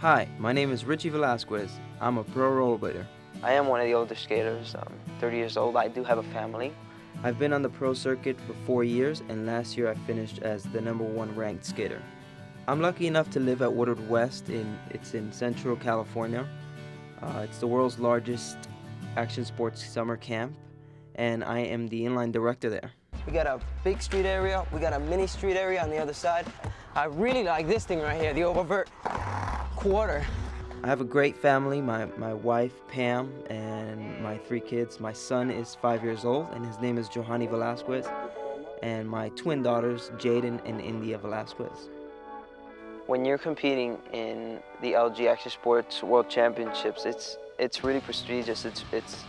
Hi, my name is Richie Velasquez. I'm a pro rollerblader. I am one of the older skaters, 30 years old. I do have a family. I've been on the pro circuit for 4 years, and last year I finished as the #1 ranked skater. I'm lucky enough to live at Woodward West. It's in Central California. It's the world's largest action sports summer camp, and I am the inline director there. We got a big street area, we got a mini street area on the other side. I really like this thing right here, the oververt quarter. I have a great family, my wife Pam and my 3 kids. My son is 5 years old and his name is Johanny Velasquez, and my twin daughters Jaden and India Velasquez. When you're competing in the LG Action Sports World Championships, it's really prestigious. It's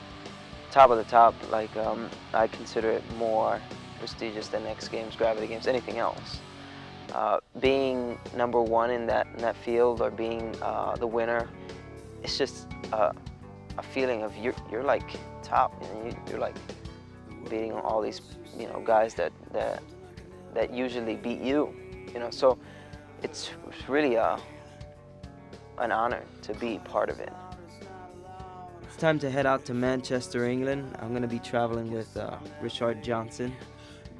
top of the top. Like I consider it more prestigious than X Games, Gravity Games, anything else. Being #1 in that field, or being the winner, it's just a feeling of you're like top, and you're like beating all these guys that usually beat you, So it's really an honor to be part of it. It's time to head out to Manchester, England. I'm gonna be traveling with Richard Johnson.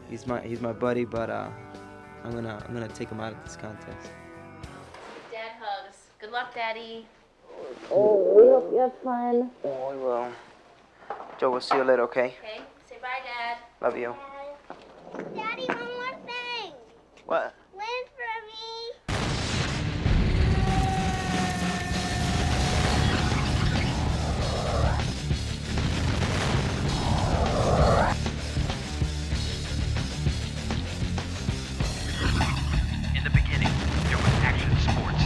He's my buddy, but I'm gonna take him out of this contest. Dad hugs. Good luck, Daddy. Oh, we hope you have fun. Oh, we will. Joe, we'll see you later, okay? Okay. Say bye, Dad. Love you. Daddy, one more thing. What? Win for me. In the beginning, there was action sports.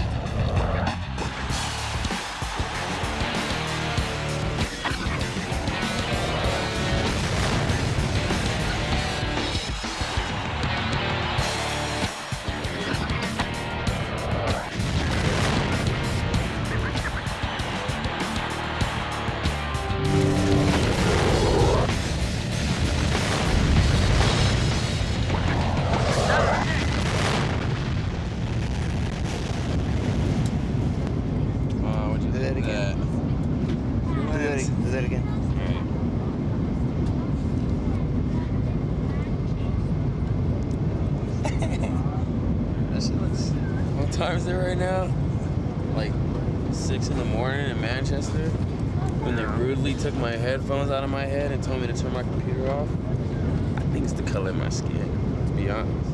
Do that again. What time is it right now? Like 6 in the morning in Manchester. When they rudely took my headphones out of my head and told me to turn my computer off. I think it's the color of my skin, to be honest.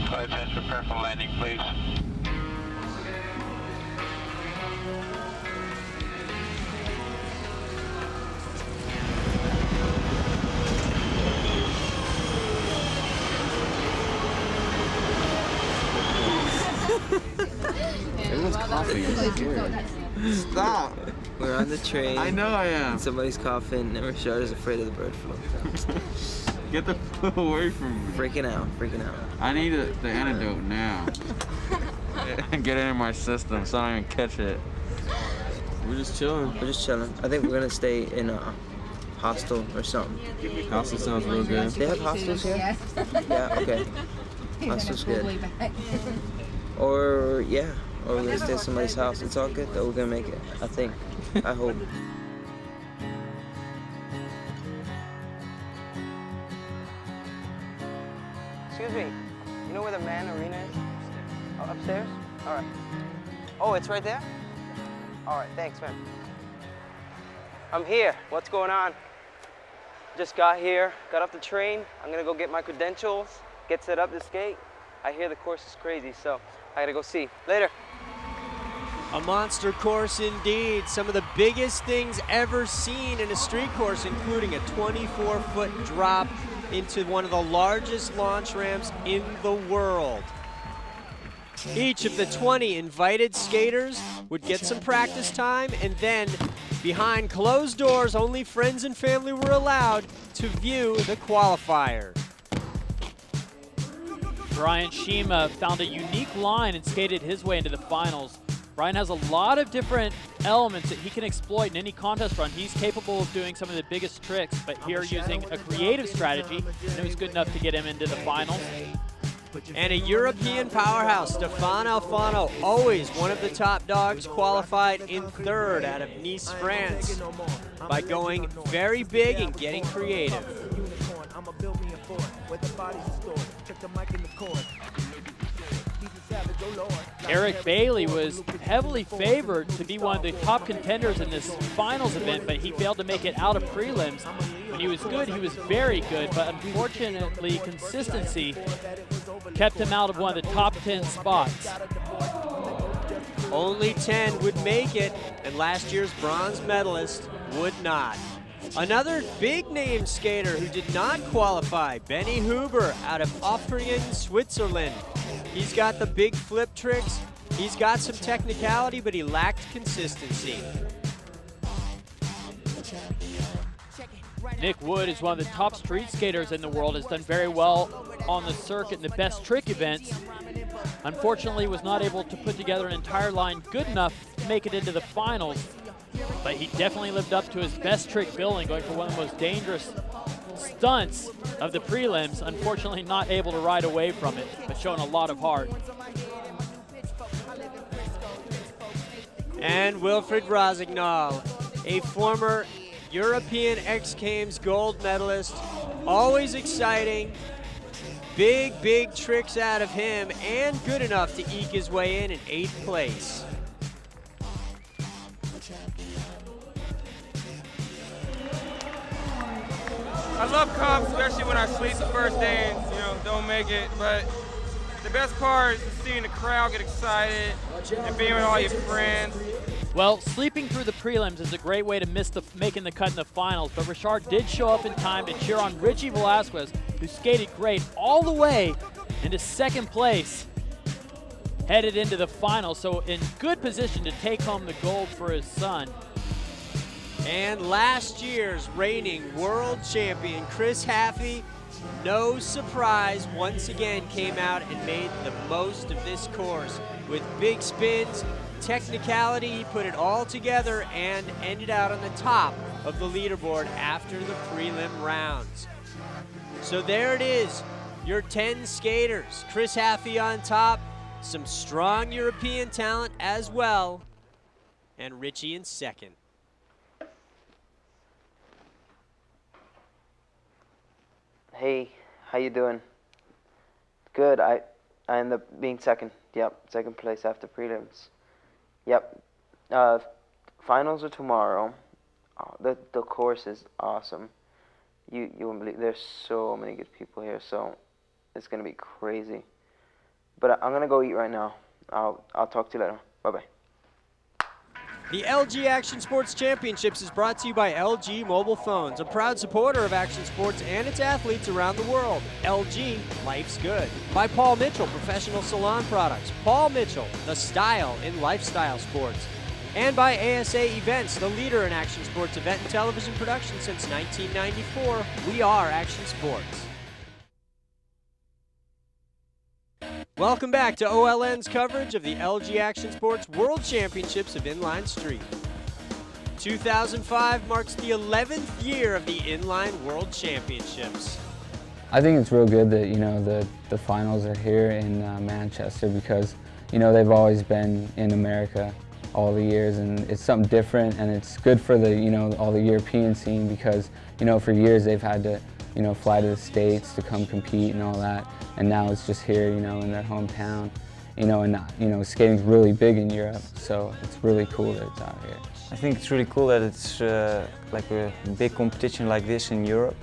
Flight test, prepare for landing, please. Everyone's coughing. I'm scared. Stop! We're on the train. I know I am. And somebody's coughing, and Richard is afraid of the bird flu. Get the foot away from me. Freaking out. I need the antidote now. And get it in my system so I don't even catch it. We're just chilling. I think we're gonna stay in a hostel or something. Hostel sounds real good. They have hostels here? Yeah, okay. Hostel's good. Or we're gonna stay at somebody's house. It's all good though. We're gonna make it. I think. I hope. Excuse me, you know where the man arena is? Oh, upstairs? All right. Oh, it's right there? All right, thanks, man. I'm here. What's going on? Just got here, got off the train. I'm gonna go get my credentials, get set up to skate. I hear the course is crazy, so I gotta go see. Later. A monster course indeed. Some of the biggest things ever seen in a street course, including a 24-foot drop into one of the largest launch ramps in the world. Each of the 20 invited skaters would get some practice time, and then behind closed doors, only friends and family were allowed to view the qualifier. Brian Shima found a unique line and skated his way into the finals. Brian has a lot of different elements that he can exploit in any contest run. He's capable of doing some of the biggest tricks, but here using a creative strategy, and it was good enough to get him into the finals. And a European powerhouse, Stefan Alfano, always one of the top dogs, qualified in third out of Nice, France, by going very big and getting creative. Eric Bailey was heavily favored to be one of the top contenders in this finals event, but he failed to make it out of prelims. When he was good, he was very good, but unfortunately, consistency kept him out of one of the top 10 spots. Only 10 would make it, and last year's bronze medalist would not. Another big-name skater who did not qualify, Benny Huber out of Offringen, Switzerland. He's got the big flip tricks, he's got some technicality, but he lacked consistency. Nick Wood is one of the top street skaters in the world, has done very well on the circuit in the best trick events. Unfortunately, was not able to put together an entire line good enough to make it into the finals, but he definitely lived up to his best trick billing, going for one of the most dangerous stunts of the prelims. Unfortunately, not able to ride away from it, but showing a lot of heart. And Wilfried Rosignol, a former European X Games gold medalist, always exciting. Big tricks out of him, and good enough to eke his way in 8th place. I love comp, especially when I sleep the first day and, don't make it. But the best part is seeing the crowd get excited and being with all your friends. Well, sleeping through the prelims is a great way to miss making the cut in the finals, but Richard did show up in time to cheer on Richie Velasquez, who skated great all the way into 2nd place, headed into the finals, so in good position to take home the gold for his son. And last year's reigning world champion, Chris Haffey, no surprise, once again came out and made the most of this course with big spins, technicality. He put it all together and ended out on the top of the leaderboard after the prelim rounds. So there it is, your 10 skaters. Chris Haffey on top, some strong European talent as well, and Richie in 2nd. Hey, how you doing? Good. I ended up being 2nd. Yep, 2nd place after prelims. Yep. Finals are tomorrow. Oh, the course is awesome. You won't believe there's so many good people here, so it's gonna be crazy. But I'm gonna go eat right now. I'll talk to you later. Bye bye. The LG Action Sports Championships is brought to you by LG Mobile Phones, a proud supporter of action sports and its athletes around the world. LG, life's good. By Paul Mitchell, professional salon products. Paul Mitchell, the style in lifestyle sports. And by ASA Events, the leader in action sports event and television production since 1994. We are Action Sports. Welcome back to OLN's coverage of the LG Action Sports World Championships of Inline Street. 2005 marks the 11th year of the Inline World Championships. I think it's real good that, the finals are here in Manchester because, they've always been in America all the years, and it's something different, and it's good for the, all the European scene because, for years they've had to, fly to the States to come compete and all that. And now it's just here, in their hometown, and skating's really big in Europe, so it's really cool that it's out here. I think it's really cool that it's like a big competition like this in Europe.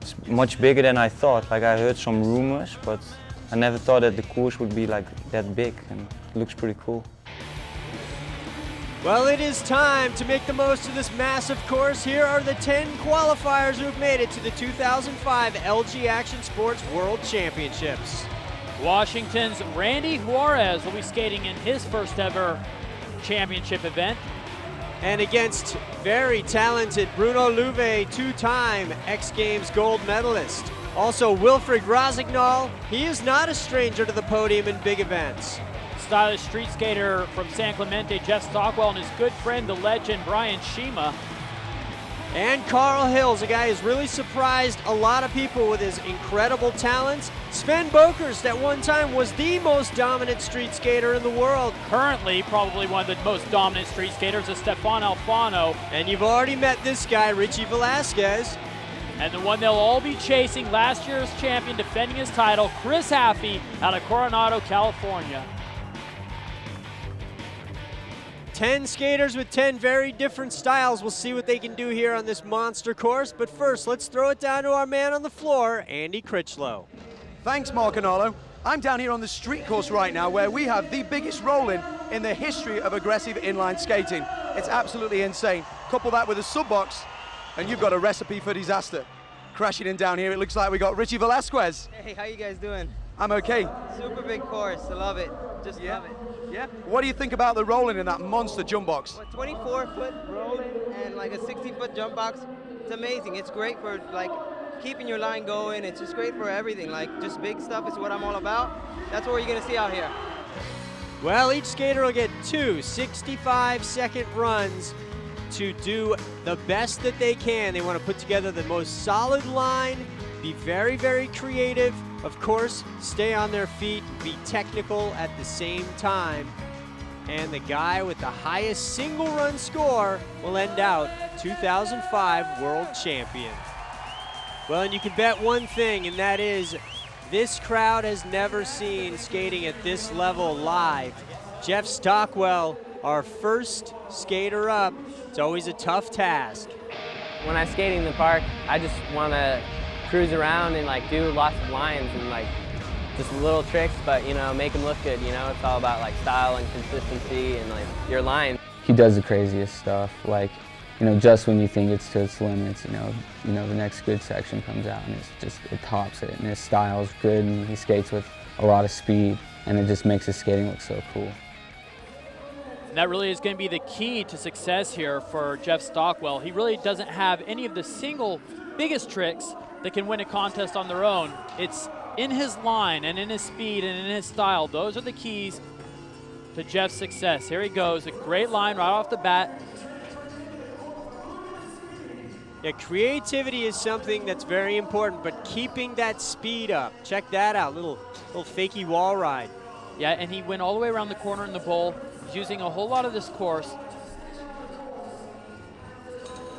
It's much bigger than I thought. Like I heard some rumors, but I never thought that the course would be like that big, and it looks pretty cool. Well, it is time to make the most of this massive course. Here are the 10 qualifiers who have made it to the 2005 LG Action Sports World Championships. Washington's Randy Juarez will be skating in his first ever championship event. And against very talented Bruno Louvet, 2-time X Games gold medalist. Also Wilfried Rosignol, he is not a stranger to the podium in big events. Stylish street skater from San Clemente, Jeff Stockwell, and his good friend, the legend, Brian Shima. And Carl Hills, a guy who's really surprised a lot of people with his incredible talents Sven Bokerst at one time was the most dominant street skater in the world. Currently, probably one of the most dominant street skaters is Stefan Alfano. And you've already met this guy, Richie Velasquez. And the one they'll all be chasing, last year's champion defending his title, Chris Haffey out of Coronado, California. 10 skaters with 10 very different styles. We'll see what they can do here on this monster course. But first, let's throw it down to our man on the floor, Andy Critchlow. Thanks, Mark Analo. I'm down here on the street course right now where we have the biggest roll-in in the history of aggressive inline skating. It's absolutely insane. Couple that with a sub-box, and you've got a recipe for disaster. Crashing in down here, it looks like we got Richie Velasquez. Hey, how you guys doing? I'm okay. Super big course, I love it. Just love it. Yeah? What do you think about the rolling in that monster jump box? 24-foot rolling and like a 60-foot jump box. It's amazing. It's great for like keeping your line going. It's just great for everything. Like just big stuff is what I'm all about. That's what you're gonna see out here. Well, each skater will get 2 65-second runs to do the best that they can. They want to put together the most solid line, be very, very creative, of course, stay on their feet, be technical at the same time. And the guy with the highest single run score will end out 2005 world champion. Well, and you can bet one thing, and that is this crowd has never seen skating at this level live. Jeff Stockwell, our first skater up. It's always a tough task. When I'm skating in the park, I just want to cruise around and like do lots of lines and like just little tricks, but you know, make them look good. You know, it's all about like style and consistency and like your line. He does the craziest stuff, like, you know, just when you think it's to its limits, you know, the next good section comes out and it tops it, and his style's good, and he skates with a lot of speed, and it just makes his skating look so cool. And that really is going to be the key to success here for Jeff Stockwell. He really doesn't have any of the single biggest tricks that can win a contest on their own. It's in his line and in his speed and in his style. Those are the keys to Jeff's success. Here he goes, a great line right off the bat. Yeah, creativity is something that's very important, but keeping that speed up. Check that out, little fakey wall ride. Yeah, and he went all the way around the corner in the bowl. He's using a whole lot of this course.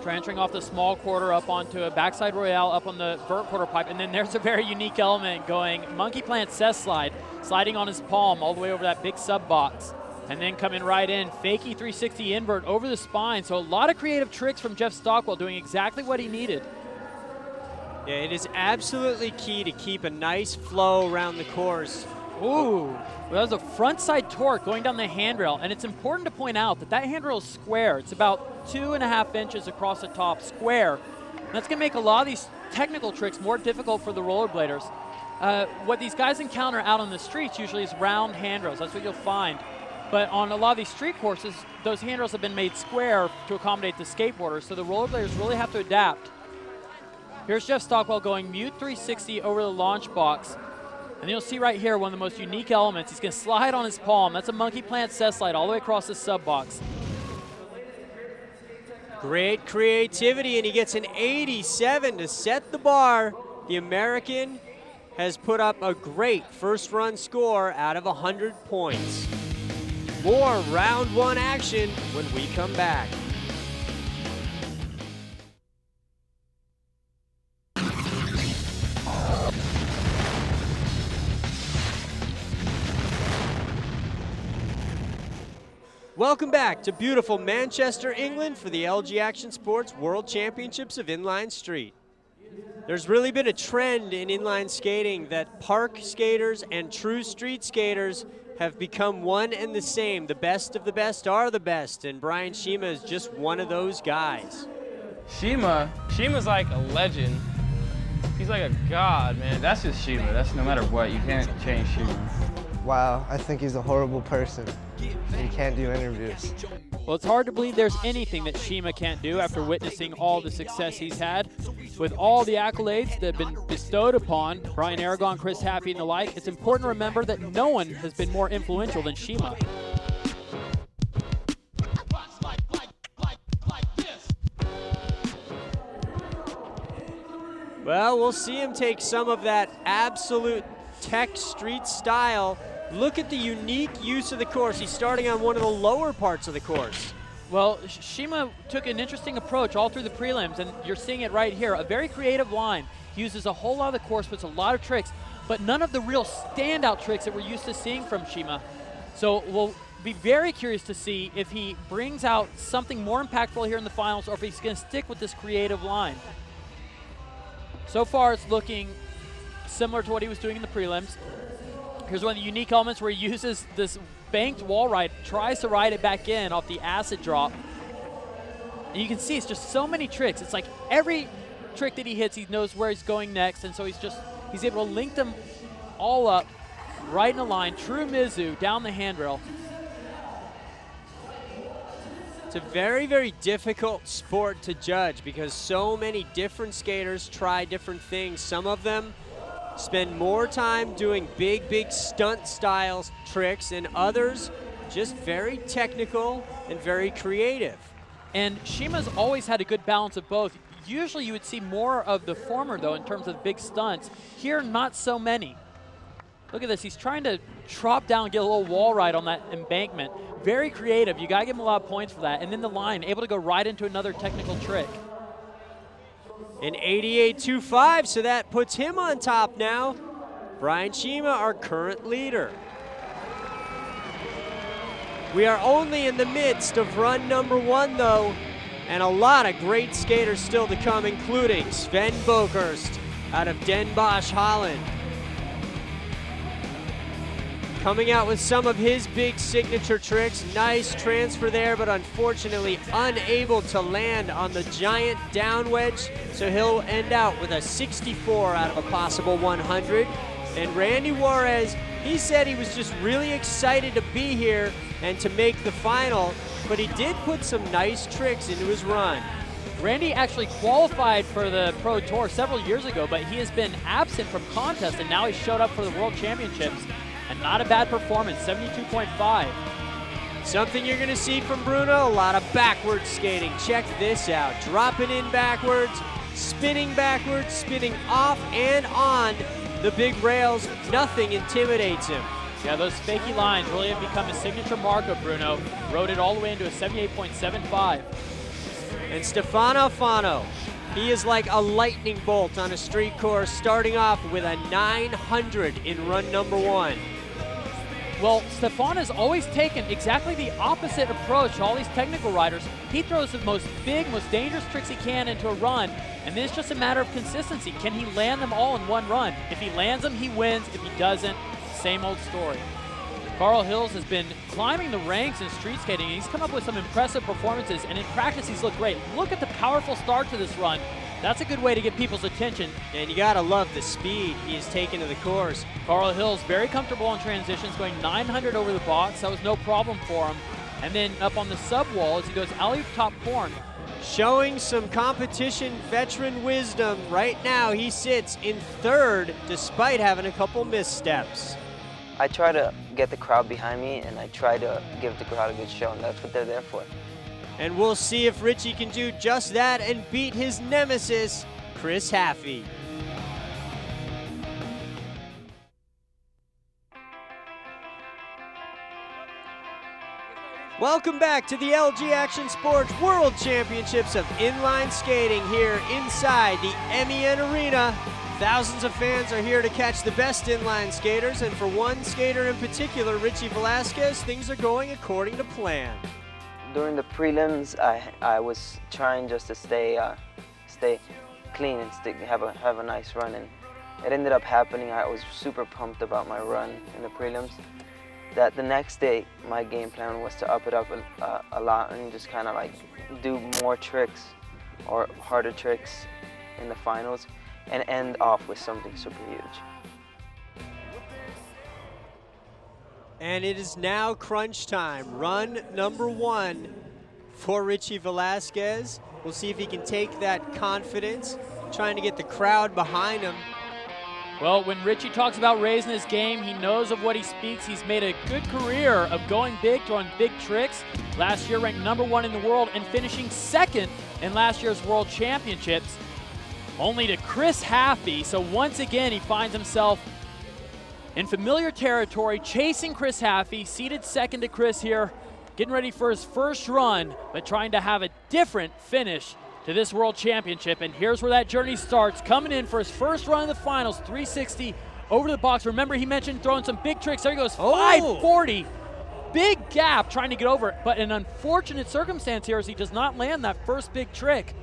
Transferring off the small quarter up onto a backside royale up on the vert quarter pipe. And then there's a very unique element going monkey plant cess slide, sliding on his palm all the way over that big sub box. And then coming right in, fakey 360 invert over the spine. So a lot of creative tricks from Jeff Stockwell doing exactly what he needed. Yeah, it is absolutely key to keep a nice flow around the course. Ooh, well, that was a front side torque going down the handrail, and it's important to point out that that handrail is square. It's about 2.5 inches across the top, square. And that's gonna make a lot of these technical tricks more difficult for the rollerbladers. What these guys encounter out on the streets usually is round handrails. That's what you'll find. But on a lot of these street courses, those handrails have been made square to accommodate the skateboarders, so the rollerbladers really have to adapt. Here's Jeff Stockwell going mute 360 over the launch box. And you'll see right here one of the most unique elements. He's going to slide on his palm. That's a monkey plant cess slide all the way across the sub box. Great creativity, and he gets an 87 to set the bar. The American has put up a great first run score out of 100 points. More round one action when we come back. Welcome back to beautiful Manchester, England for the LG Action Sports World Championships of Inline Street. There's really been a trend in inline skating that park skaters and true street skaters have become one and the same. The best of the best are the best, and Brian Shima is just one of those guys. Shima's like a legend. He's like a god, man. That's just Shima. That's no matter what. You can't change Shima. Wow, I think he's a horrible person. He can't do interviews. Well, it's hard to believe there's anything that Shima can't do after witnessing all the success he's had. With all the accolades that have been bestowed upon Brian Aragon, Chris Haffey, and the like, it's important to remember that no one has been more influential than Shima. Well, we'll see him take some of that absolute tech street style. Look at the unique use of the course. He's starting on one of the lower parts of the course. Well, Shima took an interesting approach all through the prelims, and you're seeing it right here. A very creative line. He uses a whole lot of the course, puts a lot of tricks, but none of the real standout tricks that we're used to seeing from Shima. So we'll be very curious to see if he brings out something more impactful here in the finals, or if he's going to stick with this creative line. So far, it's looking similar to what he was doing in the prelims. Here's one of the unique elements where he uses this banked wall ride, tries to ride it back in off the acid drop. And you can see it's just so many tricks. It's like every trick that he hits, he knows where he's going next, and so he's able to link them all up right in a line. True Mizu down the handrail. It's a very, very difficult sport to judge because so many different skaters try different things. Some of them spend more time doing big, big stunt styles, tricks, and others just very technical and very creative. And Shima's always had a good balance of both. Usually you would see more of the former, though, in terms of big stunts. Here, not so many. Look at this. He's trying to drop down, get a little wall ride on that embankment. Very creative. You got to give him a lot of points for that. And then the line, able to go right into another technical trick. An 88.25, so that puts him on top now. Brian Shima, our current leader. We are only in the midst of run number 1, though, and a lot of great skaters still to come, including Sven Bokerst out of Den Bosch, Holland. Coming out with some of his big signature tricks. Nice transfer there, but unfortunately unable to land on the giant down wedge. So he'll end out with a 64 out of a possible 100. And Randy Juarez, he said he was just really excited to be here and to make the final, but he did put some nice tricks into his run. Randy actually qualified for the Pro Tour several years ago, but he has been absent from contests, and now he showed up for the World Championships. And not a bad performance, 72.5. Something you're gonna see from Bruno, a lot of backwards skating. Check this out, dropping in backwards, spinning off and on the big rails. Nothing intimidates him. Yeah, those fakey lines really have become a signature mark of Bruno. Rode it all the way into a 78.75. And Stefano Fano, he is like a lightning bolt on a street course, starting off with a 900 in run number 1. Well, Stefan has always taken exactly the opposite approach to all these technical riders. He throws the most big, most dangerous tricks he can into a run, and then it's just a matter of consistency. Can he land them all in one run? If he lands them, he wins. If he doesn't, same old story. Carl Hills has been climbing the ranks in street skating, and he's come up with some impressive performances, and in practice he's looked great. Look at the powerful start to this run. That's a good way to get people's attention. And you gotta love the speed he has taken to the course. Carl Hills very comfortable on transitions, going 900 over the box. That was no problem for him. And then up on the sub wall as he goes alley top corn. Showing some competition veteran wisdom. Right now he sits in 3rd despite having a couple missteps. I try to get the crowd behind me, and I try to give the crowd a good show, and that's what they're there for. And we'll see if Richie can do just that and beat his nemesis, Chris Haffey. Welcome back to the LG Action Sports World Championships of Inline Skating here inside the MEN Arena. Thousands of fans are here to catch the best inline skaters, and for one skater in particular, Richie Velasquez, things are going according to plan. During the prelims, I was trying just to stay clean and have a nice run, and it ended up happening. I was super pumped about my run in the prelims. That the next day, my game plan was to up it up a lot and just kind of like do more tricks or harder tricks in the finals and end off with something super huge. And it is now crunch time. Run number 1 for Richie Velasquez. We'll see if he can take that confidence, trying to get the crowd behind him. Well, when Richie talks about raising his game, he knows of what he speaks. He's made a good career of going big, throwing big tricks. Last year ranked number 1 in the world and finishing 2nd in last year's World Championships. Only to Chris Haffey, so once again he finds himself in familiar territory, chasing Chris Haffey, seated second to Chris here, getting ready for his first run, but trying to have a different finish to this World Championship. And here's where that journey starts, coming in for his first run in the finals, 360 over the box. Remember, he mentioned throwing some big tricks. There he goes, 540. Big gap trying to get over it, but an unfortunate circumstance here is he does not land that first big trick.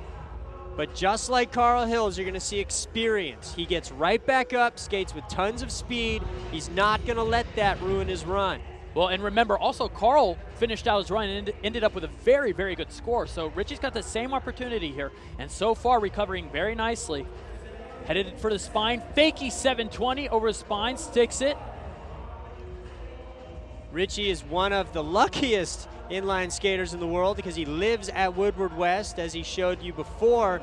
But just like Carl Hills, you're going to see experience. He gets right back up, skates with tons of speed. He's not going to let that ruin his run. Well, and remember, also Carl finished out his run and ended up with a very, very good score. So Richie's got the same opportunity here, and so far recovering very nicely. Headed for the spine, fakie 720 over his spine, sticks it. Richie is one of the luckiest inline skaters in the world because he lives at Woodward West, as he showed you before.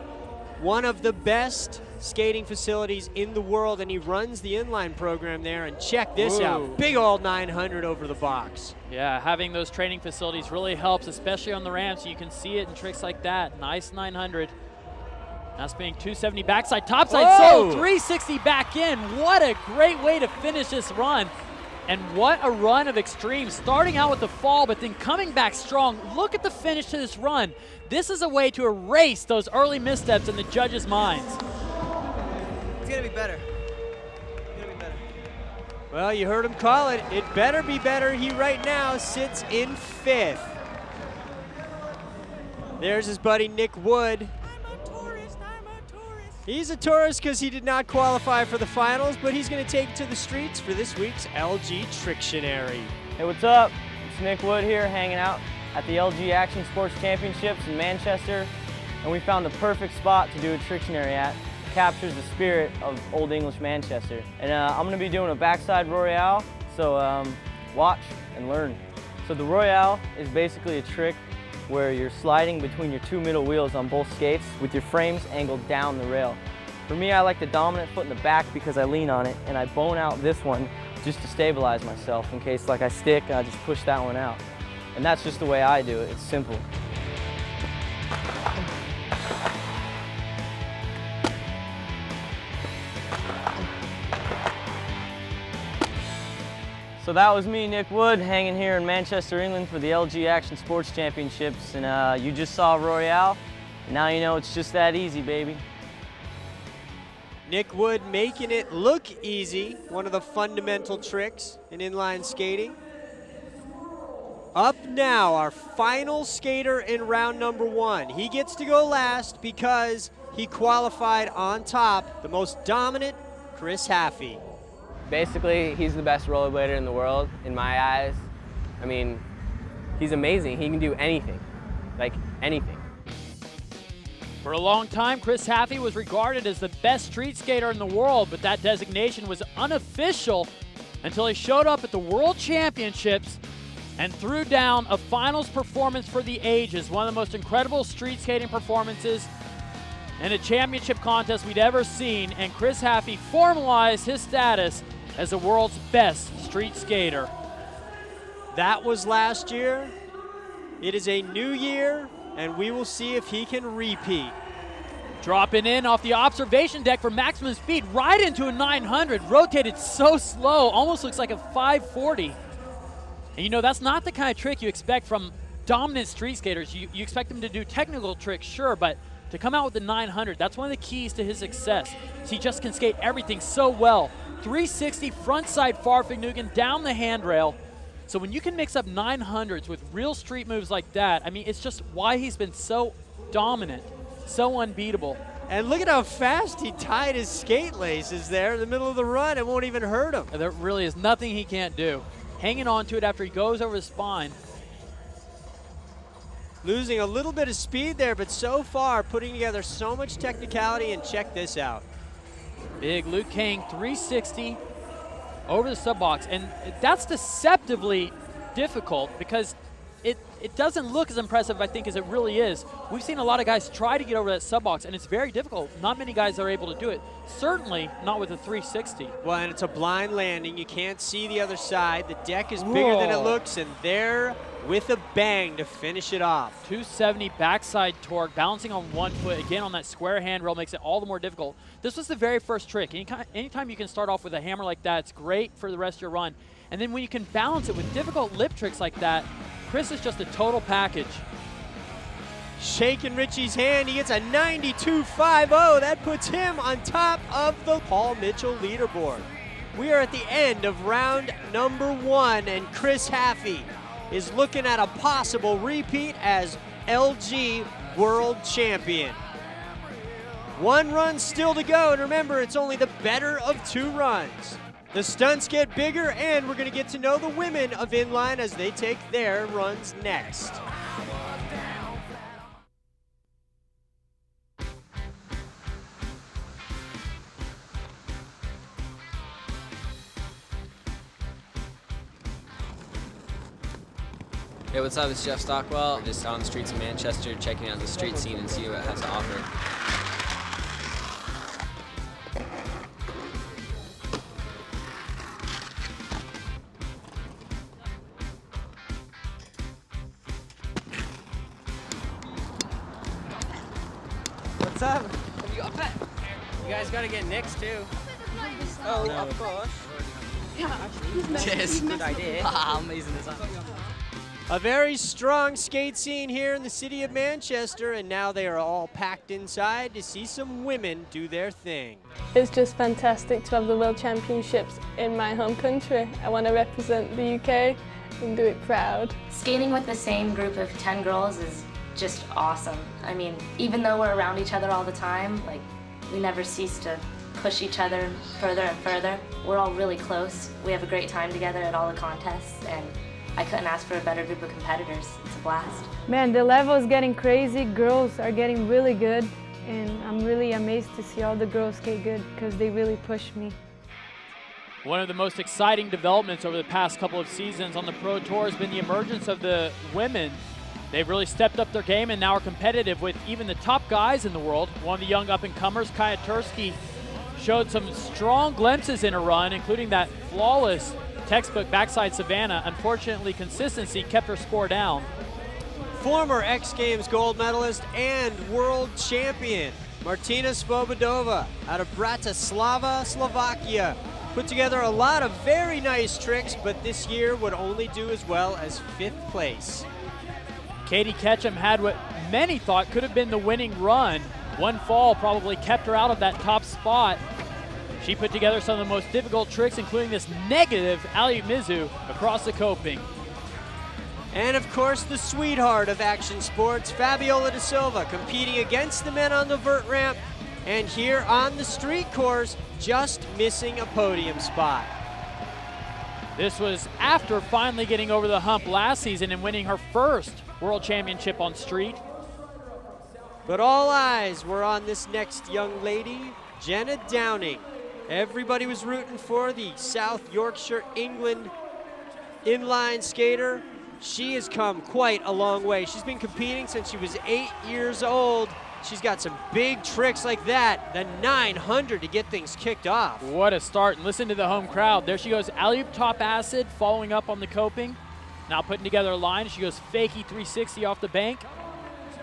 One of the best skating facilities in the world, and he runs the inline program there. And check this out, big old 900 over the box. Yeah, having those training facilities really helps, especially on the ramps. You can see it in tricks like that. Nice 900. Now spinning 270 backside, topside solo, 360 back in. What a great way to finish this run. And what a run of extreme, starting out with the fall, but then coming back strong. Look at the finish to this run. This is a way to erase those early missteps in the judges' minds. It's gonna be better. It's gonna be better. Well, you heard him call it. It better be better. He right now sits in 5th. There's his buddy Nick Wood. He's a tourist because he did not qualify for the finals, but he's going to take it to the streets for this week's LG Trictionary. Hey, what's up? It's Nick Wood here, hanging out at the LG Action Sports Championships in Manchester, and we found the perfect spot to do a Trictionary at. It captures the spirit of Old English Manchester. And I'm going to be doing a backside Royale, so watch and learn. So the Royale is basically a trick where you're sliding between your 2 middle wheels on both skates with your frames angled down the rail. For me, I like the dominant foot in the back because I lean on it, and I bone out this one just to stabilize myself in case like I stick, I just push that one out. And that's just the way I do it. It's simple. So that was me, Nick Wood, hanging here in Manchester, England for the LG Action Sports Championships. And you just saw Royale. Now you know it's just that easy, baby. Nick Wood making it look easy, one of the fundamental tricks in inline skating. Up now, our final skater in round number 1. He gets to go last because he qualified on top, the most dominant, Chris Haffey. Basically, he's the best rollerblader in the world, in my eyes. I mean, he's amazing. He can do anything, like anything. For a long time, Chris Haffey was regarded as the best street skater in the world, but that designation was unofficial until he showed up at the World Championships and threw down a finals performance for the ages, one of the most incredible street skating performances in a championship contest we'd ever seen, and Chris Haffey formalized his status as the world's best street skater. That was last year. It is a new year, and we will see if he can repeat. Dropping in off the observation deck for maximum speed, right into a 900, rotated so slow, almost looks like a 540. And you know, that's not the kind of trick you expect from dominant street skaters. You expect them to do technical tricks, sure, but to come out with the 900, that's one of the keys to his success. So he just can skate everything so well. 360 frontside Farfignugan down the handrail. So when you can mix up 900s with real street moves like that, I mean, it's just why he's been so dominant, so unbeatable. And look at how fast he tied his skate laces there in the middle of the run. It won't even hurt him. There really is nothing he can't do. Hanging on to it after he goes over the spine. Losing a little bit of speed there, but so far putting together so much technicality, and check this out. Big Luke Kang 360 over the sub box, and that's deceptively difficult because it doesn't look as impressive, I think, as it really is. We've seen a lot of guys try to get over that sub box, and it's very difficult. Not many guys are able to do it. Certainly not with a 360. Well, and it's a blind landing. You can't see the other side. The deck is bigger than it looks, and there with a bang to finish it off. 270 backside torque, balancing on one foot. Again, on that square handrail makes it all the more difficult. This was the very first trick. Anytime you can start off with a hammer like that, it's great for the rest of your run. And then when you can balance it with difficult lip tricks like that, Chris is just a total package. Shaking Richie's hand, he gets a 92.50. That puts him on top of the Paul Mitchell leaderboard. We are at the end of round number 1, and Chris Haffey is looking at a possible repeat as LG World Champion. 1 run still to go, and remember, it's only the better of 2 runs. The stunts get bigger, and we're going to get to know the women of inline as they take their runs next. Hey, what's up? It's Jeff Stockwell. Just on the streets of Manchester, checking out the street scene and see what it has to offer. What's up? You got pet. You guys gotta get Nick's too. Oh, no. Of course. Yeah. Cheers. Good idea. How amazing is that? A very strong skate scene here in the city of Manchester, and now they are all packed inside to see some women do their thing. It's just fantastic to have the World Championships in my home country. I want to represent the UK and do it proud. Skating with the same group of 10 girls is just awesome. I mean, even though we're around each other all the time, like, we never cease to push each other further and further. We're all really close. We have a great time together at all the contests, and I couldn't ask for a better group of competitors. It's a blast. Man, the level is getting crazy. Girls are getting really good, and I'm really amazed to see all the girls skate good because they really push me. One of the most exciting developments over the past couple of seasons on the Pro Tour has been the emergence of the women. They've really stepped up their game and now are competitive with even the top guys in the world. One of the young up-and-comers, Kaya Tursky, showed some strong glimpses in her run, including that flawless textbook backside Savannah. Unfortunately, consistency kept her score down. Former X Games gold medalist and world champion Martina Svobodova out of Bratislava, Slovakia, put together a lot of very nice tricks, but this year would only do as well as 5th place. Katie Ketchum had what many thought could have been the winning run. One fall probably kept her out of that top spot. She put together some of the most difficult tricks, including this negative alley mizu across the coping. And of course, the sweetheart of action sports, Fabiola da Silva, competing against the men on the vert ramp, and here on the street course, just missing a podium spot. This was after finally getting over the hump last season and winning her first World Championship on street. But all eyes were on this next young lady, Jenna Downing. Everybody was rooting for the South Yorkshire, England inline skater. She has come quite a long way. She's been competing since she was 8 years old. She's got some big tricks like that, the 900 to get things kicked off. What a start, and listen to the home crowd. There she goes, alley-oop top acid, following up on the coping. Now putting together a line, she goes fakie 360 off the bank.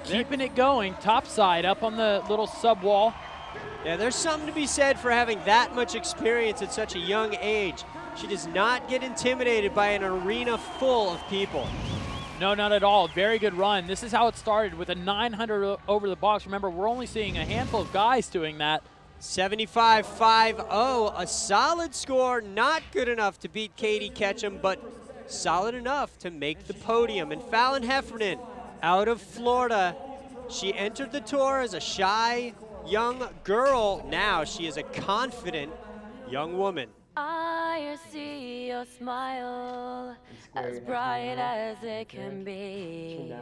Keeping it going, top side up on the little sub wall. Yeah, there's something to be said for having that much experience at such a young age. She does not get intimidated by an arena full of people. No, not at all. Very good run. This is how it started with a 900 over the box. Remember, we're only seeing a handful of guys doing that. 75.50, a solid score. Not good enough to beat Katie Ketchum, but solid enough to make the podium. And Fallon Heffernan, out of Florida, she entered the tour as a shy young girl. Now she is a confident young woman. I see your smile as bright as it can be.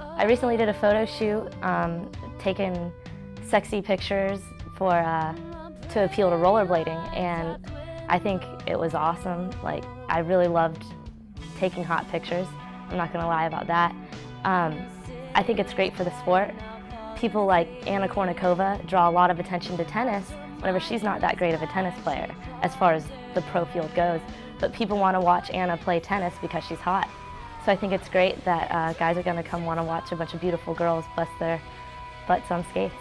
I recently did a photo shoot, taking sexy pictures for to appeal to rollerblading, and I think it was awesome. Like, I really loved taking hot pictures. I'm not gonna lie about that. I think it's great for the sport. People like Anna Kournikova draw a lot of attention to tennis whenever she's not that great of a tennis player as far as the pro field goes. But people want to watch Anna play tennis because she's hot. So I think it's great that guys are going to come want to watch a bunch of beautiful girls bust their butts on skates.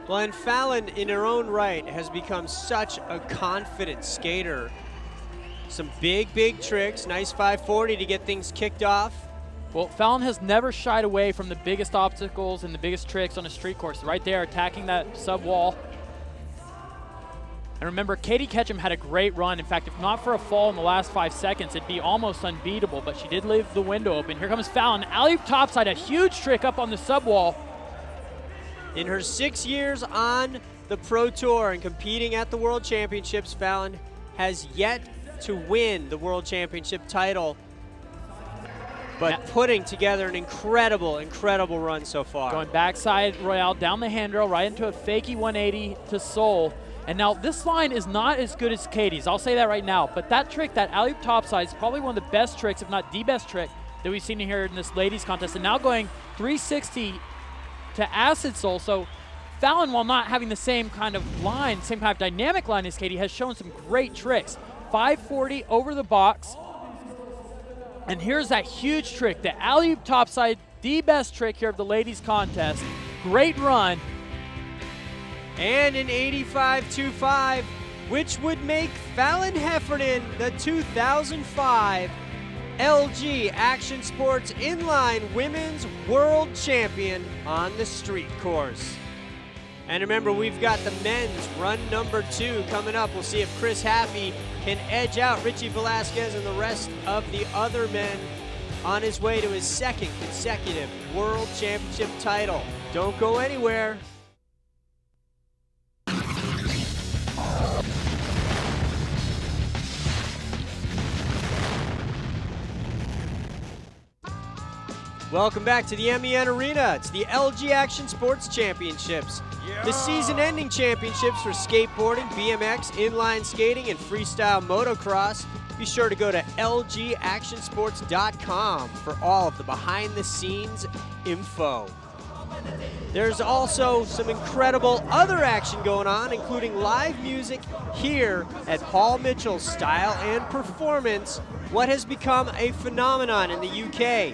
Well, and Fallon, in her own right, has become such a confident skater. Some big, big tricks. Nice 540 to get things kicked off. Well, Fallon has never shied away from the biggest obstacles and the biggest tricks on a street course. Right there, attacking that sub wall. And remember, Katie Ketchum had a great run. In fact, if not for a fall in the last 5 seconds, it'd be almost unbeatable, but she did leave the window open. Here comes Fallon. Alley-oop topside, a huge trick up on the sub wall. In her 6 years on the Pro Tour and competing at the World Championships, Fallon has yet to win the World Championship title, but putting together an incredible, incredible run so far. Going backside Royale, down the handrail, right into a fakie 180 to Seoul. And now this line is not as good as Katie's, I'll say that right now, but that trick, that alley-oop topside, is probably one of the best tricks, if not the best trick, that we've seen here in this ladies contest. And now going 360 to Acid Soul. So Fallon, while not having the same kind of line, same kind of dynamic line as Katie, has shown some great tricks. 540 over the box. And here's that huge trick, the alley-oop topside, the best trick here of the ladies contest. Great run. And an 85.25, which would make Fallon Heffernan the 2005 LG Action Sports Inline Women's World Champion on the street course. And remember, we've got the men's run number 2 coming up. We'll see if Chris Happy can edge out Richie Velasquez and the rest of the other men on his way to his 2nd consecutive World Championship title. Don't go anywhere. Welcome back to the MEN Arena. It's the LG Action Sports Championships. The season-ending championships for skateboarding, BMX, inline skating, and freestyle motocross. Be sure to go to lgactionsports.com for all of the behind-the-scenes info. There's also some incredible other action going on, including live music here at Paul Mitchell's Style and Performance, what has become a phenomenon in the UK.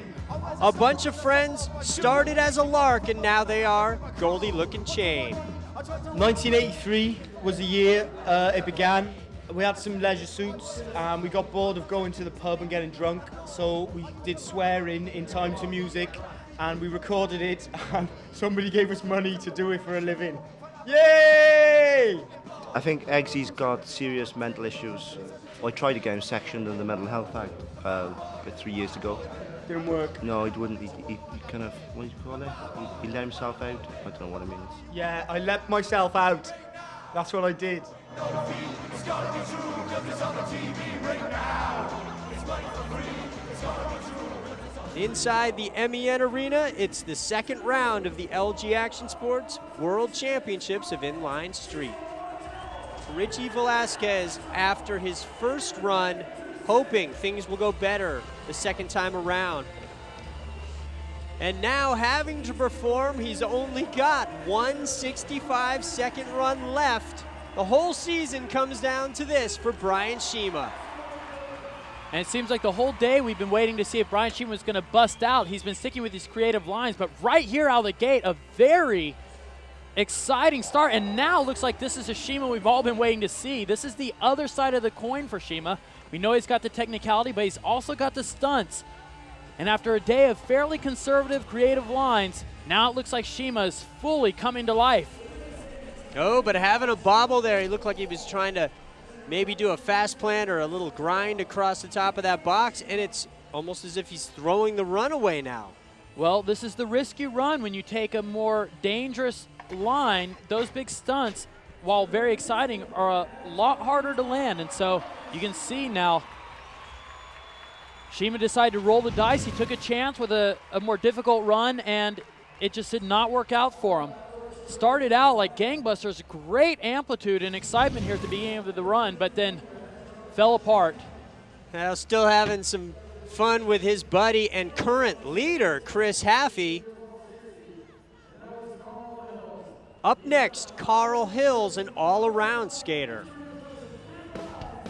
A bunch of friends started as a lark, and now they are Goldie Looking Chain. 1983 was the year it began. We had some leisure suits, and we got bored of going to the pub and getting drunk, so we did swearing in time to music, and we recorded it, and somebody gave us money to do it for a living. Yay! I think Eggsy's got serious mental issues. I tried to get him sectioned in the Mental Health Act about 3 years ago. Didn't work. No, he wouldn't. He kind of, what do you call it? He let himself out. I don't know what it means. Yeah, I let myself out. That's what I did. Inside the MEN Arena, it's the 2nd round of the LG Action Sports World Championships of Inline Street. Richie Velasquez, after his first run, hoping things will go better the 2nd time around. And now having to perform, he's only got 165-second run left. The whole season comes down to this for Brian Shima. And it seems like the whole day we've been waiting to see if Brian Shima was going to bust out. He's been sticking with these creative lines, but right here out of the gate, a very exciting start. And now looks like this is a Shima we've all been waiting to see. This is the other side of the coin for Shima. We know he's got the technicality, but he's also got the stunts. And after a day of fairly conservative creative lines, now it looks like Shima is fully coming to life. Oh, but having a bobble there, he looked like he was trying to maybe do a fast plant or a little grind across the top of that box, and it's almost as if he's throwing the run away now. Well, this is the risky run when you take a more dangerous line. Those big stunts, while very exciting, are a lot harder to land, and so you can see now Shima decided to roll the dice. He took a chance with a more difficult run, and it just did not work out for him. Started out like gangbusters, great amplitude and excitement here at the beginning of the run, but then fell apart. Now still having some fun with his buddy and current leader, Chris Haffey. Up next, Carl Hills, an all-around skater.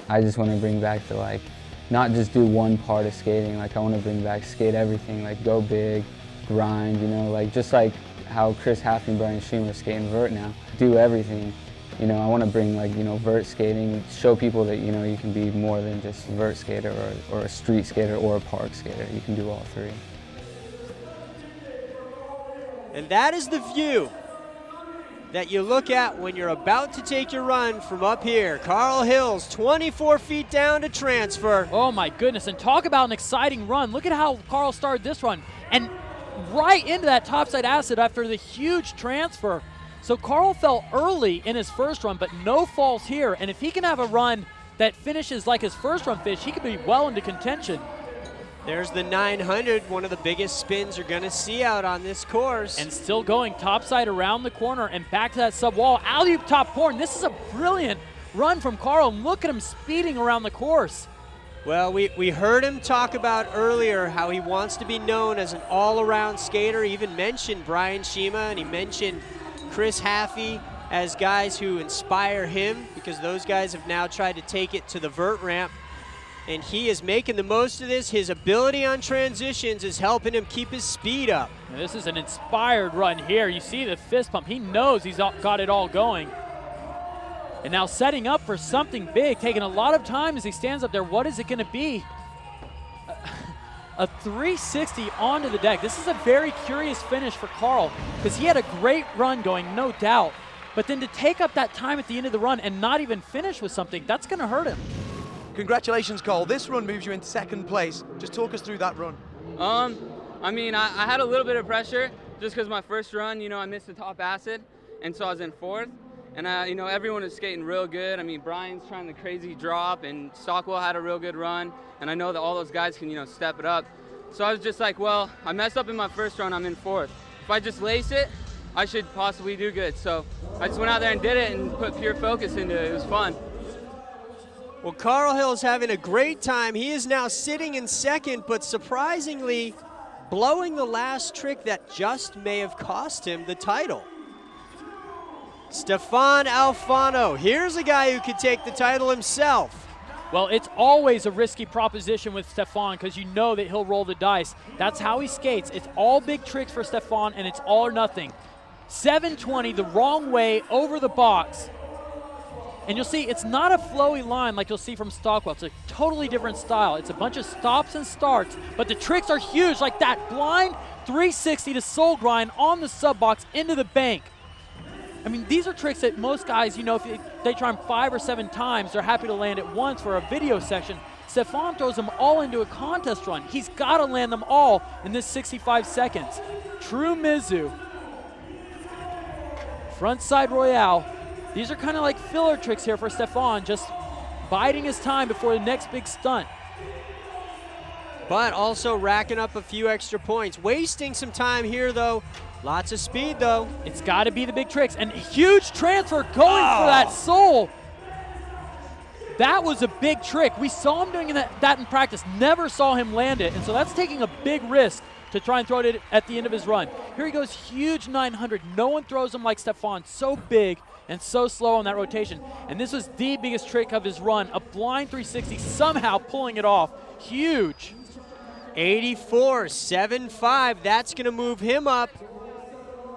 I just want to bring back the, like, not just do one part of skating. Like, I want to bring back skate everything, like go big, grind, you know, like just like how Chris Haffey and Brian Schiemer skate in vert now. Do everything. You know, I want to bring, like, you know, vert skating, show people that, you know, you can be more than just a vert skater or a street skater or a park skater. You can do all three. And that is the view that you look at when you're about to take your run from up here. Carl Hills, 24 feet down to transfer. Oh my goodness, and talk about an exciting run. Look at how Carl started this run. And right into that topside acid after the huge transfer. So Carl fell early in his first run, but no falls here. And if he can have a run that finishes like his first run finished, he could be well into contention. There's the 900, one of the biggest spins you're going to see out on this course. And still going topside around the corner and back to that sub wall. Alley-oop top horn. This is a brilliant run from Carl. And look at him speeding around the course. Well, we heard him talk about earlier how he wants to be known as an all-around skater. He even mentioned Brian Schiemer, and he mentioned Chris Haffey as guys who inspire him, because those guys have now tried to take it to the vert ramp. And he is making the most of this. His ability on transitions is helping him keep his speed up. Now, this is an inspired run here. You see the fist pump. He knows he's got it all going. And now setting up for something big, taking a lot of time as he stands up there. What is it going to be? A 360 onto the deck. This is a very curious finish for Carl, because he had a great run going, no doubt. But then to take up that time at the end of the run and not even finish with something, that's going to hurt him. Congratulations, Cole. This run moves you in second place. Just talk us through that run. I mean, I had a little bit of pressure just because my first run, you know, I missed the top acid, and so I was in fourth. And, you know, everyone is skating real good. I mean, Brian's trying the crazy drop, and Stockwell had a real good run. And I know that all those guys can, you know, step it up. So I was just like, well, I messed up in my first run. I'm in fourth. If I just lace it, I should possibly do good. So I just went out there and did it and put pure focus into it. It was fun. Well, Carl Hill's having a great time. He is now sitting in second, but surprisingly blowing the last trick that just may have cost him the title. Stefan Alfano, here's a guy who could take the title himself. Well, it's always a risky proposition with Stefan, because you know that he'll roll the dice. That's how he skates. It's all big tricks for Stefan, and it's all or nothing. 720 the wrong way over the box. And you'll see it's not a flowy line like you'll see from Stockwell. It's a totally different style. It's a bunch of stops and starts, but the tricks are huge, like that blind 360 to soul grind on the sub box into the bank. I mean, these are tricks that most guys, you know, if they try them 5 or 7 times, they're happy to land it once for a video section. Stefan throws them all into a contest run. He's got to land them all in this 65 seconds. True Mizu. Frontside Royale. These are kind of like filler tricks here for Stefan, just biding his time before the next big stunt. But also racking up a few extra points. Wasting some time here, though. Lots of speed, though. It's got to be the big tricks. And huge transfer going for that soul. That was a big trick. We saw him doing that in practice. Never saw him land it. And so that's taking a big risk to try and throw it at the end of his run. Here he goes, huge 900. No one throws him like Stefan. So big and so slow on that rotation. And this was the biggest trick of his run. A blind 360, somehow pulling it off. Huge. 84.75. That's going to move him up.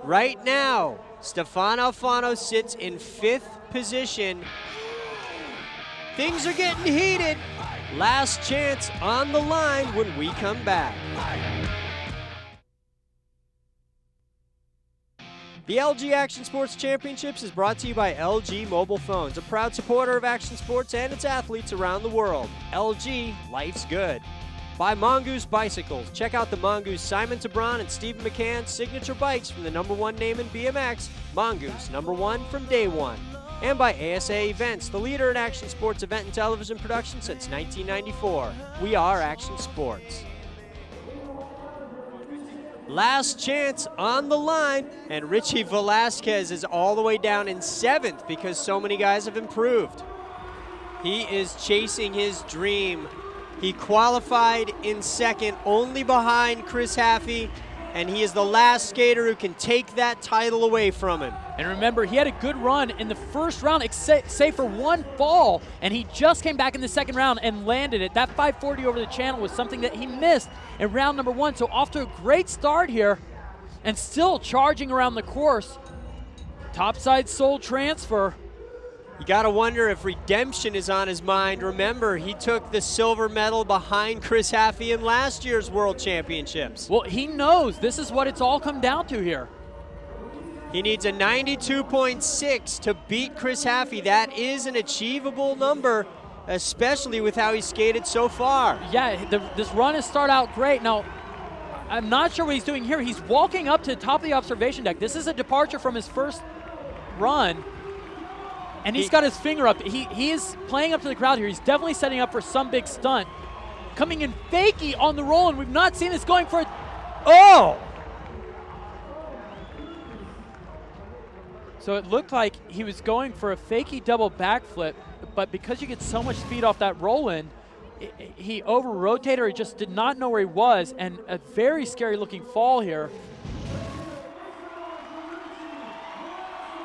Right now, Stefan Alfano sits in 5th position. Things are getting heated. Last chance on the line when we come back. The LG Action Sports Championships is brought to you by LG Mobile Phones, a proud supporter of action sports and its athletes around the world. LG, life's good. By Mongoose Bicycles. Check out the Mongoose Simon Tabron and Stephen McCann's signature bikes from the #1 name in BMX, Mongoose, #1 from day one. And by ASA Events, the leader in action sports event and television production since 1994. We are Action Sports. Last chance on the line, and Richie Velasquez is all the way down in 7th because so many guys have improved. He is chasing his dream He qualified in second, only behind Chris Haffey, and he is the last skater who can take that title away from him. And remember, he had a good run in the first round, save for one fall, and he just came back in the second round and landed it. That 540 over the channel was something that he missed in round number 1, so off to a great start here, and still charging around the course. Topside soul transfer. You gotta wonder if redemption is on his mind. Remember, he took the silver medal behind Chris Haffey in last year's World Championships. Well, he knows this is what it's all come down to here. He needs a 92.6 to beat Chris Haffey. That is an achievable number, especially with how he skated so far. Yeah, this run has started out great. Now, I'm not sure what he's doing here. He's walking up to the top of the observation deck. This is a departure from his first run. And he's got his finger up. He is playing up to the crowd here. He's definitely setting up for some big stunt. Coming in fakie on the roll, and we've not seen this going for it. Oh! So it looked like he was going for a fakie double backflip, but because you get so much speed off that roll-in, he over-rotated, or he just did not know where he was, and a very scary-looking fall here.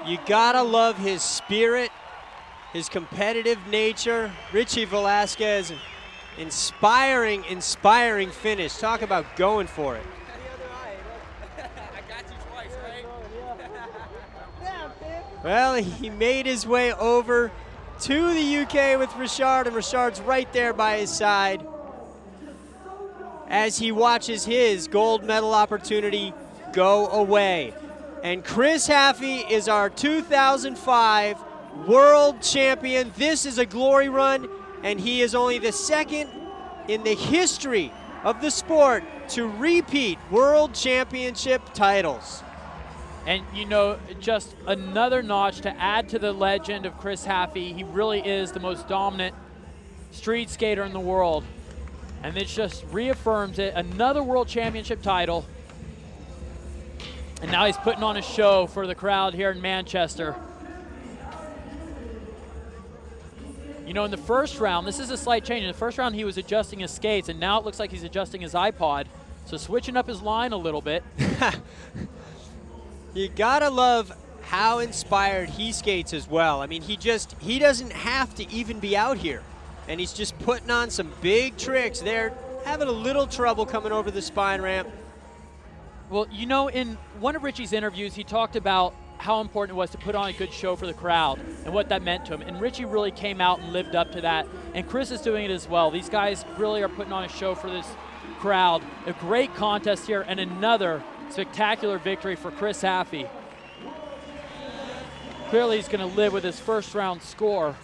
You gotta love his spirit, his competitive nature. Richie Velasquez, inspiring finish. Talk about going for it. Well, he made his way over to the UK with Richard, and Richard's right there by his side as he watches his gold medal opportunity go away. And Chris Haffey is our 2005 world champion. This is a glory run, and he is only the second in the history of the sport to repeat world championship titles. And, you know, just another notch to add to the legend of Chris Haffey. He really is the most dominant street skater in the world. And this just reaffirms it. Another world championship title. And now he's putting on a show for the crowd here in Manchester. You know, in the first round, this is a slight change. In the first round, he was adjusting his skates, and now it looks like he's adjusting his iPod. So switching up his line a little bit. You gotta love how inspired he skates as well. I mean, he doesn't have to even be out here. And he's just putting on some big tricks. They're having a little trouble coming over the spine ramp. Well, you know, in one of Richie's interviews, he talked about how important it was to put on a good show for the crowd and what that meant to him. And Richie really came out and lived up to that. And Chris is doing it as well. These guys really are putting on a show for this crowd. A great contest here, and another spectacular victory for Chris Haffey. Clearly he's going to live with his first round score,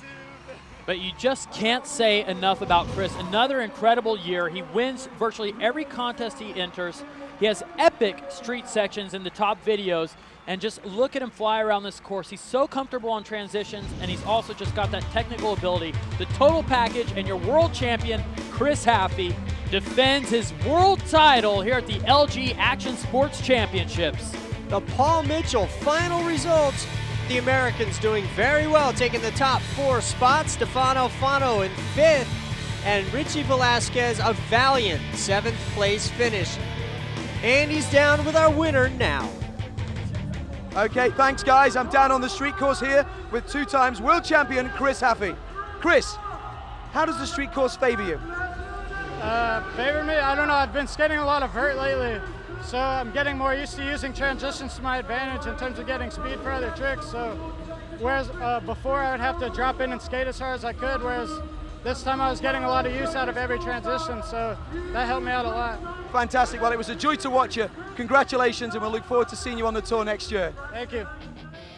but you just can't say enough about Chris. Another incredible year. He wins virtually every contest he enters. He has epic street sections in the top videos, and just look at him fly around this course. He's so comfortable on transitions, and he's also just got that technical ability. The total package, and your world champion, Chris Haffey, defends his world title here at the LG Action Sports Championships. The Paul Mitchell final results. The Americans doing very well, taking the top 4 spots. Stefano Fano in 5th, and Richie Velasquez, a valiant 7th place finish. And he's down with our winner now. Okay, thanks guys. I'm down on the street course here with 2-time world champion Chris Haffey. Chris, how does the street course favor you? Favor me? I don't know. I've been skating a lot of vert lately, so I'm getting more used to using transitions to my advantage in terms of getting speed for other tricks. So whereas before I would have to drop in and skate as hard as I could, whereas this time I was getting a lot of use out of every transition, so that helped me out a lot. Fantastic. Well, it was a joy to watch you. Congratulations, and we'll look forward to seeing you on the tour next year. Thank you.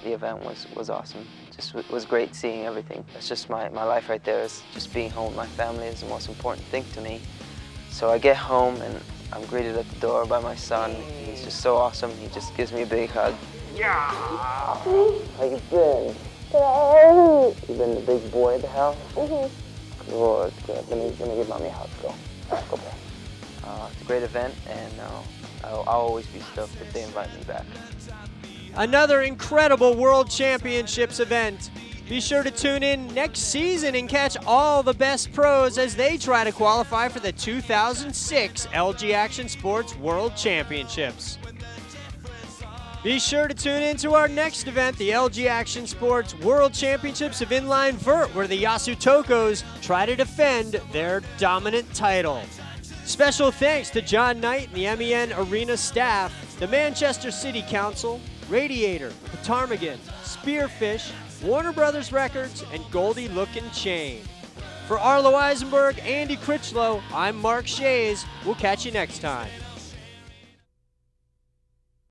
The event was awesome. It was great seeing everything. It's just my life right there. Is just being home with my family is the most important thing to me. So I get home and I'm greeted at the door by my son. He's just so awesome. He just gives me a big hug. Yeah. How you been? Good. You been the big boy of the house? Mm-hmm. Good, good. Let me give mommy a hug. Go. Go play. It's a great event, and I'll always be stoked if they invite me back. Another incredible World Championships event Be sure to tune in next season and catch all the best pros as they try to qualify for the 2006 LG Action Sports World Championships. Be sure to tune in to our next event, the LG Action Sports World Championships of Inline Vert, where the Yasutokos try to defend their dominant title. Special thanks to John Knight and the MEN Arena staff, the Manchester City Council, Radiator, Ptarmigan, Spearfish, Warner Brothers Records, and Goldie Lookin' Chain. For Arlo Eisenberg, Andy Critchlow, I'm Mark Shays. We'll catch you next time.